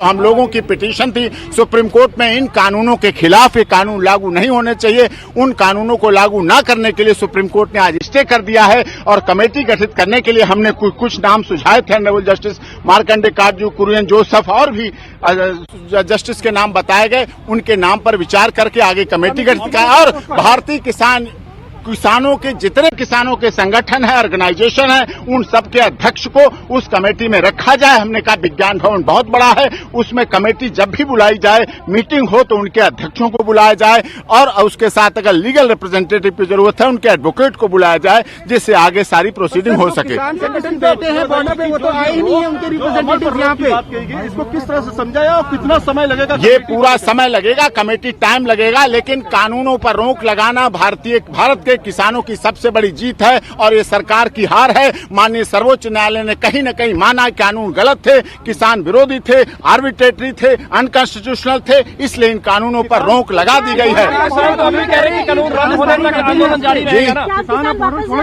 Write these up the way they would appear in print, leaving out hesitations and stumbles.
हम लोगों की पिटीशन थी सुप्रीम कोर्ट में इन कानूनों के खिलाफ, ये कानून लागू नहीं होने चाहिए। उन कानूनों को लागू न करने के लिए सुप्रीम कोर्ट ने आज स्टे कर दिया है और कमेटी गठित करने के लिए हमने कुछ नाम सुझाए थे। ऑनरेबल जस्टिस मार्कंडे काटजू, कुरियन जोसेफ और भी जस्टिस के नाम बताए गए। उनके नाम पर विचार करके आगे कमेटी गठित किया और भारतीय किसानों के जितने किसानों के संगठन है, ऑर्गेनाइजेशन है, उन सब के अध्यक्ष को उस कमेटी में रखा जाए। हमने कहा विज्ञान भवन बहुत बड़ा है, उसमें कमेटी जब भी बुलाई जाए, मीटिंग हो तो उनके अध्यक्षों को बुलाया जाए और उसके साथ अगर लीगल रिप्रेजेंटेटिव की जरूरत है उनके एडवोकेट को बुलाया जाए, जिससे आगे सारी प्रोसीडिंग हो सके। इसको किस तरह से समझाया और कितना समय लगेगा? ये पूरा समय लगेगा, कमेटी टाइम लगेगा, लेकिन कानूनों पर रोक लगाना भारत के किसानों की सबसे बड़ी जीत है और ये सरकार की हार है। माननीय सर्वोच्च न्यायालय ने कहीं न कहीं माना कानून गलत थे, किसान विरोधी थे, आर्बिट्रेटरी थे, अनकॉन्स्टिट्यूशनल थे, इसलिए इन कानूनों पर रोक लगा दी गई है।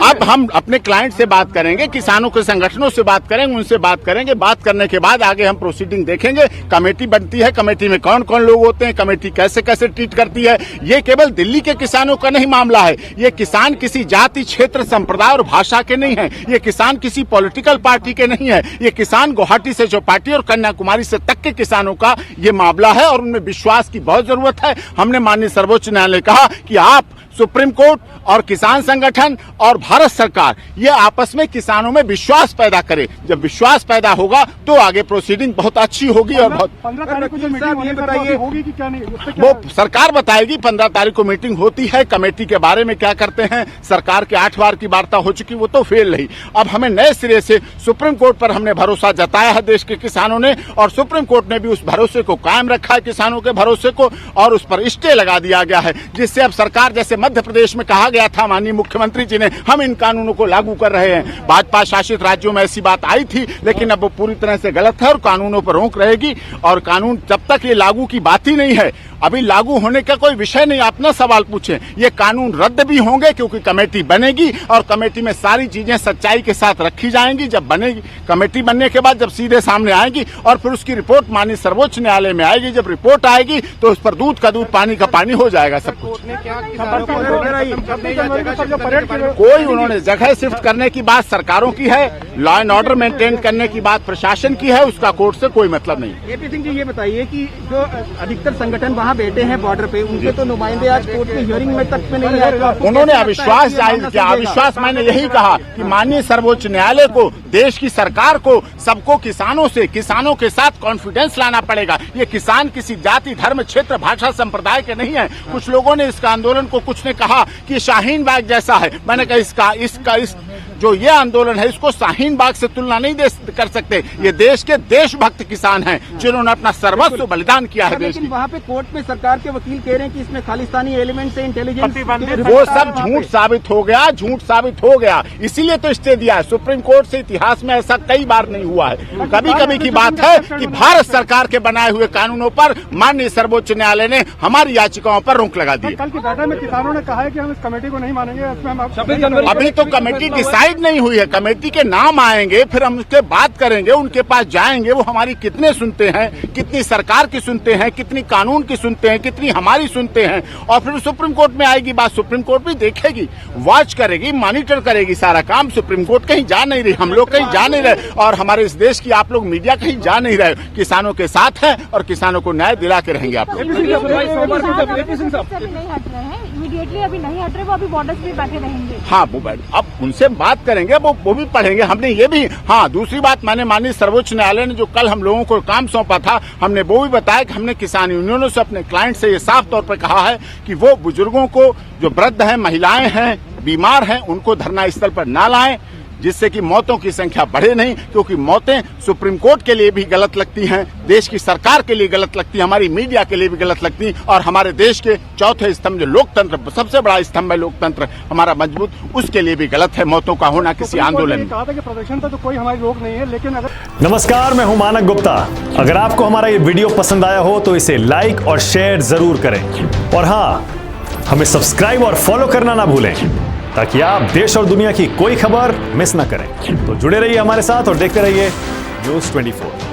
अब हम अपने क्लाइंट से बात करेंगे, किसानों के संगठनों से बात करेंगे, उनसे बात करेंगे। बात करने के बाद आगे हम प्रोसीडिंग देखेंगे। कमेटी बनती है, कमेटी में कौन कौन लोग होते हैं, कमेटी कैसे कैसे ट्रीट करती है। ये केवल दिल्ली के किसानों का नहीं मामला है। ये किसान किसी जाति, क्षेत्र, संप्रदाय और भाषा के नहीं है। ये किसान किसी पॉलिटिकल पार्टी के नहीं है। ये किसान गुवाहाटी से चौपाटी और कन्याकुमारी से तक के किसानों का ये मामला है और उनमें विश्वास की बहुत जरूरत है। हमने माननीय सर्वोच्च न्यायालय कहा कि आप सुप्रीम कोर्ट और किसान संगठन और भारत सरकार ये आपस में किसानों में विश्वास पैदा करे। जब विश्वास पैदा होगा तो आगे प्रोसीडिंग बहुत अच्छी होगी और बहुत 15 तारीख को जो मीटिंग ये बताइए होगी कि क्या नहीं, वो सरकार बताएगी। 15 तारीख को मीटिंग होती है। कमेटी के बारे में क्या करते हैं, सरकार के 8 बार की वार्ता हो चुकी, वो तो फेल रही। अब हमें नए सिरे से सुप्रीम कोर्ट पर हमने भरोसा जताया है देश के किसानों ने और सुप्रीम कोर्ट ने भी उस भरोसे को कायम रखा है, किसानों के भरोसे को, और उस पर स्टे लगा दिया गया है, जिससे अब सरकार, जैसे मध्य प्रदेश में कहा गया था माननीय मुख्यमंत्री जी ने, हम इन कानूनों को लागू कर रहे हैं। भाजपा शासित राज्यों में ऐसी बात आई थी, लेकिन अब वो पूरी तरह से गलत है और कानूनों पर रोक रहेगी। और कानून जब तक ये लागू की बात ही नहीं है, अभी लागू होने का कोई विषय नहीं। आप ना सवाल पूछें, ये कानून रद्द भी होंगे क्योंकि कमेटी बनेगी और कमेटी में सारी चीजें सच्चाई के साथ रखी जाएंगी। जब बनेगी कमेटी, बनने के बाद जब सीधे सामने आएगी और फिर उसकी रिपोर्ट माननीय सर्वोच्च न्यायालय में आएगी। जब रिपोर्ट आएगी तो उस पर दूध का दूध, पानी का पानी हो जाएगा सब कुछ। कोई उन्होंने जगह शिफ्ट करने की बात सरकारों की है, लॉ एंड ऑर्डर मेंटेन करने की बात प्रशासन की है, उसका कोर्ट से कोई मतलब नहीं। एपी सिंह जी, ये बताइए कि जो अधिकतर संगठन वहाँ बैठे हैं बॉर्डर पे, उनके तो नुमाइंदे आज कोर्ट में हियरिंग में तक में नहीं आए। उन्होंने अविश्वास जाहिर किया। अविश्वास मैंने यही कहा कि माननीय सर्वोच्च न्यायालय को, देश की सरकार को, सबको किसानों के साथ कॉन्फिडेंस लाना पड़ेगा। ये किसान किसी जाति, धर्म, क्षेत्र, भाषा, संप्रदाय के नहीं है। कुछ लोगों ने इसका आंदोलन को, कुछ ने कहा कि शाहीन बाग जैसा है। मैंने कहा इसका जो ये आंदोलन है, इसको शाहीन बाग से तुलना नहीं कर सकते। ये देश के देशभक्त किसान हैं जिन्होंने अपना सर्वस्व बलिदान किया है देश की। वहाँ पे कोर्ट में सरकार के वकील कह रहे हैं कि इसमें खालिस्तानी एलिमेंट से इंटेलिजेंस, वो सब झूठ साबित हो गया, झूठ साबित हो गया। इसीलिए तो स्टे दिया है। सुप्रीम कोर्ट से इतिहास में ऐसा कई बार नहीं हुआ है। कभी कभी की बात है कि भारत सरकार के बनाए हुए कानूनों पर माननीय सर्वोच्च न्यायालय ने हमारी याचिकाओं पर रोक लगा दी। कल की बैठक में किसानों ने कहा है कि हम इस कमेटी को नहीं मानेंगे। अभी तो कमेटी डिसाइड नहीं हुई है। कमेटी के नाम आएंगे, फिर हम उसके बात करेंगे, उनके पास जाएंगे, वो हमारी कितने सुनते हैं, कितनी सरकार की सुनते हैं, कितनी कानून की सुनते हैं, कितनी हमारी सुनते हैं, और फिर सुप्रीम कोर्ट में आएगी बात। सुप्रीम कोर्ट भी देखेगी, वॉच करेगी, मॉनिटर करेगी सारा काम। सुप्रीम कोर्ट कहीं जा नहीं रही, हम लोग कहीं जा नहीं रहे, और हमारे इस देश की आप लोग मीडिया कहीं जा नहीं रहे। किसानों के साथ हैं और किसानों को न्याय दिला के रहेंगे आप लोग। इमीडिएटली अभी नहीं हट रहे, वो अभी बॉर्डर्स पे बैठे रहेंगे। हाँ, वो अब उनसे बात करेंगे, वो भी पढ़ेंगे। हमने ये भी, हाँ, दूसरी बात, मैंने माननीय सर्वोच्च न्यायालय ने जो कल हम लोगों को काम सौंपा था, हमने वो भी बताया कि हमने किसान यूनियनों से, अपने क्लाइंट से ये साफ तौर पर कहा है कि वो बुजुर्गों को, जो वृद्ध हैं, महिलाएं हैं, बीमार हैं, उनको धरना स्थल पर ना लाएं, जिससे कि मौतों की संख्या बढ़े नहीं। क्योंकि मौतें सुप्रीम कोर्ट के लिए भी गलत लगती हैं, देश की सरकार के लिए गलत लगती है, हमारी मीडिया के लिए भी गलत लगती है, और हमारे देश के चौथे स्तंभ, जो लोकतंत्र, सबसे बड़ा स्तंभ है लोकतंत्र हमारा मजबूत, उसके लिए भी गलत है मौतों का होना किसी आंदोलन में। कहा था कि प्रदर्शन पर तो कोई हमारी रोक नहीं है, लेकिन अगर नमस्कार, मैं हूं मानक गुप्ता। अगर आपको हमारा ये वीडियो पसंद आया हो तो इसे लाइक और शेयर जरूर करें, और हाँ, हमें सब्सक्राइब और फॉलो करना ना भूलें, ताकि आप देश और दुनिया की कोई खबर मिस ना करें। तो जुड़े रहिए हमारे साथ और देखते रहिए News 24।